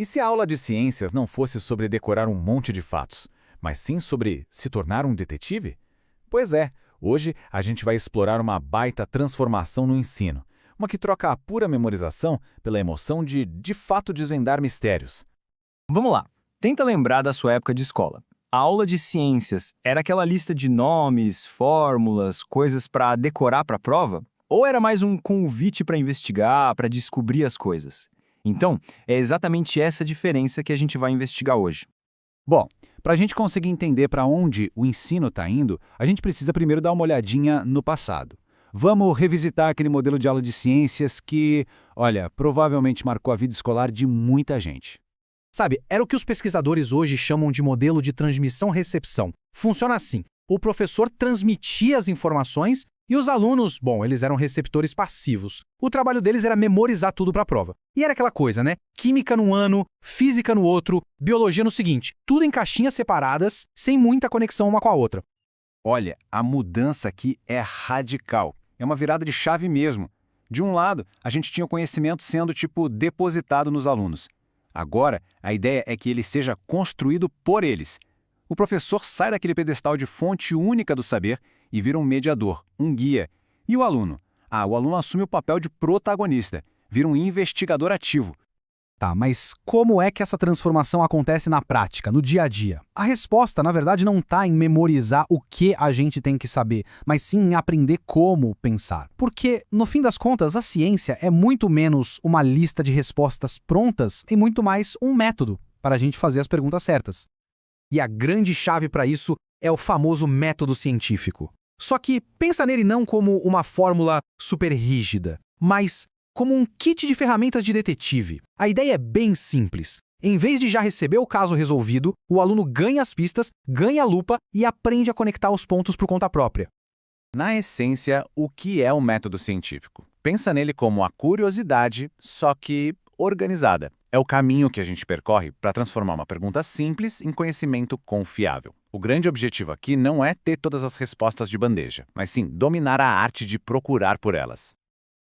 E se a aula de ciências não fosse sobre decorar um monte de fatos, mas sim sobre se tornar um detetive? Pois é, hoje a gente vai explorar uma baita transformação no ensino, uma que troca a pura memorização pela emoção de fato desvendar mistérios. Vamos lá, tenta lembrar da sua época de escola. A aula de ciências era aquela lista de nomes, fórmulas, coisas para decorar para a prova? Ou era mais um convite para investigar, para descobrir as coisas? Então, é exatamente essa diferença que a gente vai investigar hoje. Bom, para a gente conseguir entender para onde o ensino está indo, a gente precisa primeiro dar uma olhadinha no passado. Vamos revisitar aquele modelo de aula de ciências que, olha, provavelmente marcou a vida escolar de muita gente. Sabe, era o que os pesquisadores hoje chamam de modelo de transmissão-recepção. Funciona assim: o professor transmitia as informações e os alunos, bom, eles eram receptores passivos. O trabalho deles era memorizar tudo para a prova. E era aquela coisa, né? Química num ano, física no outro, biologia no seguinte, tudo em caixinhas separadas, sem muita conexão uma com a outra. Olha, a mudança aqui é radical. É uma virada de chave mesmo. De um lado, a gente tinha o conhecimento sendo, depositado nos alunos. Agora, a ideia é que ele seja construído por eles. O professor sai daquele pedestal de fonte única do saber e vira um mediador, um guia. E o aluno? O aluno assume o papel de protagonista, vira um investigador ativo. Tá, mas como é que essa transformação acontece na prática, no dia a dia? A resposta, na verdade, não está em memorizar o que a gente tem que saber, mas sim em aprender como pensar. Porque, no fim das contas, a ciência é muito menos uma lista de respostas prontas e muito mais um método para a gente fazer as perguntas certas. E a grande chave para isso é o famoso método científico. Só que pensa nele não como uma fórmula super rígida, mas como um kit de ferramentas de detetive. A ideia é bem simples. Em vez de já receber o caso resolvido, o aluno ganha as pistas, ganha a lupa e aprende a conectar os pontos por conta própria. Na essência, o que é o método científico? Pensa nele como a curiosidade, só que organizada. É o caminho que a gente percorre para transformar uma pergunta simples em conhecimento confiável. O grande objetivo aqui não é ter todas as respostas de bandeja, mas sim dominar a arte de procurar por elas.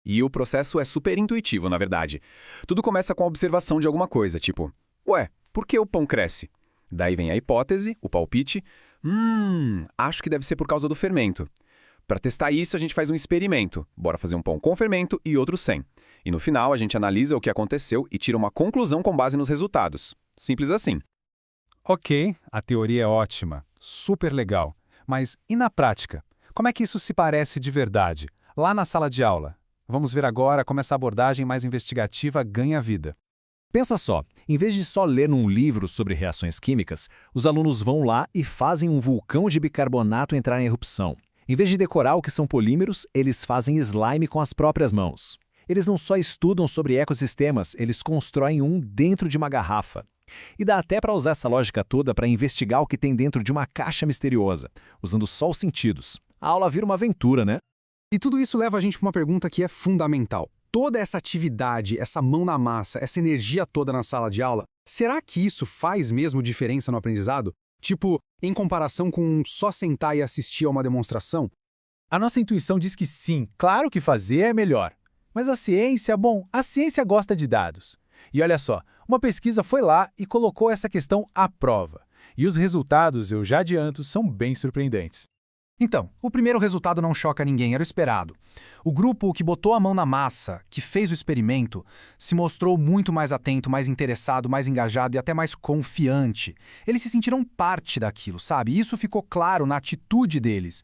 E o processo é super intuitivo, na verdade. Tudo começa com a observação de alguma coisa, tipo, ué, por que o pão cresce? Daí vem a hipótese, o palpite, acho que deve ser por causa do fermento. Para testar isso, a gente faz um experimento. Bora fazer um pão com fermento e outro sem. E no final, a gente analisa o que aconteceu e tira uma conclusão com base nos resultados. Simples assim. Ok, a teoria é ótima, super legal. Mas e na prática? Como é que isso se parece de verdade, lá na sala de aula? Vamos ver agora como essa abordagem mais investigativa ganha vida. Pensa só, em vez de só ler num livro sobre reações químicas, os alunos vão lá e fazem um vulcão de bicarbonato entrar em erupção. Em vez de decorar o que são polímeros, eles fazem slime com as próprias mãos. Eles não só estudam sobre ecossistemas, eles constroem um dentro de uma garrafa. E dá até para usar essa lógica toda para investigar o que tem dentro de uma caixa misteriosa, usando só os sentidos. A aula vira uma aventura, né? E tudo isso leva a gente para uma pergunta que é fundamental. Toda essa atividade, essa mão na massa, essa energia toda na sala de aula, será que isso faz mesmo diferença no aprendizado? Tipo, em comparação com só sentar e assistir a uma demonstração? A nossa intuição diz que sim, claro que fazer é melhor. Mas a ciência, a ciência gosta de dados. E olha só, uma pesquisa foi lá e colocou essa questão à prova. E os resultados, eu já adianto, são bem surpreendentes. Então, o primeiro resultado não choca ninguém, era o esperado. O grupo que botou a mão na massa, que fez o experimento, se mostrou muito mais atento, mais interessado, mais engajado e até mais confiante. Eles se sentiram parte daquilo, sabe? E isso ficou claro na atitude deles.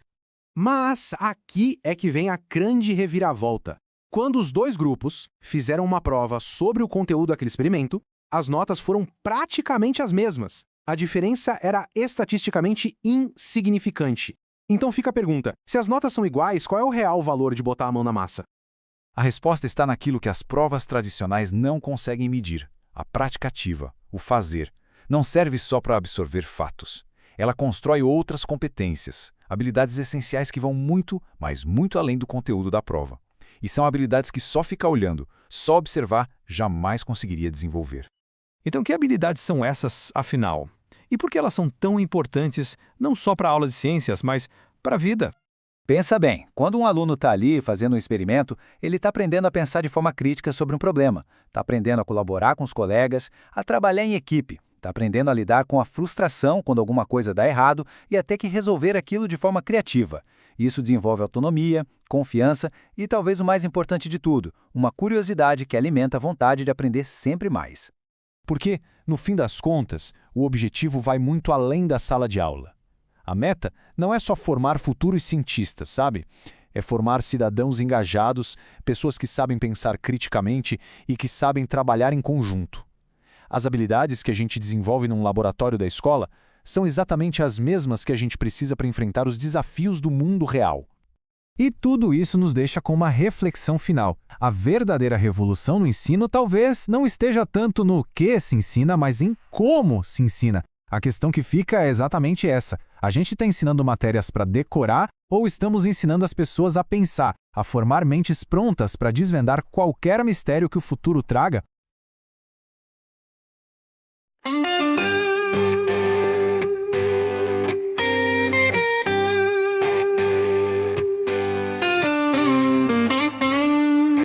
Mas aqui é que vem a grande reviravolta. Quando os dois grupos fizeram uma prova sobre o conteúdo daquele experimento, as notas foram praticamente as mesmas. A diferença era estatisticamente insignificante. Então fica a pergunta, se as notas são iguais, qual é o real valor de botar a mão na massa? A resposta está naquilo que as provas tradicionais não conseguem medir, a prática ativa, o fazer. Não serve só para absorver fatos. Ela constrói outras competências, habilidades essenciais que vão muito, mas muito além do conteúdo da prova. E são habilidades que só ficar olhando, só observar, jamais conseguiria desenvolver. Então, que habilidades são essas, afinal? E por que elas são tão importantes, não só para a aula de ciências, mas para a vida? Pensa bem, quando um aluno está ali fazendo um experimento, ele está aprendendo a pensar de forma crítica sobre um problema, está aprendendo a colaborar com os colegas, a trabalhar em equipe, está aprendendo a lidar com a frustração quando alguma coisa dá errado e a ter que resolver aquilo de forma criativa. Isso desenvolve autonomia, confiança e, talvez o mais importante de tudo, uma curiosidade que alimenta a vontade de aprender sempre mais. Porque, no fim das contas, o objetivo vai muito além da sala de aula. A meta não é só formar futuros cientistas, sabe? É formar cidadãos engajados, pessoas que sabem pensar criticamente e que sabem trabalhar em conjunto. As habilidades que a gente desenvolve num laboratório da escola são exatamente as mesmas que a gente precisa para enfrentar os desafios do mundo real. E tudo isso nos deixa com uma reflexão final. A verdadeira revolução no ensino talvez não esteja tanto no que se ensina, mas em como se ensina. A questão que fica é exatamente essa. A gente está ensinando matérias para decorar ou estamos ensinando as pessoas a pensar, a formar mentes prontas para desvendar qualquer mistério que o futuro traga?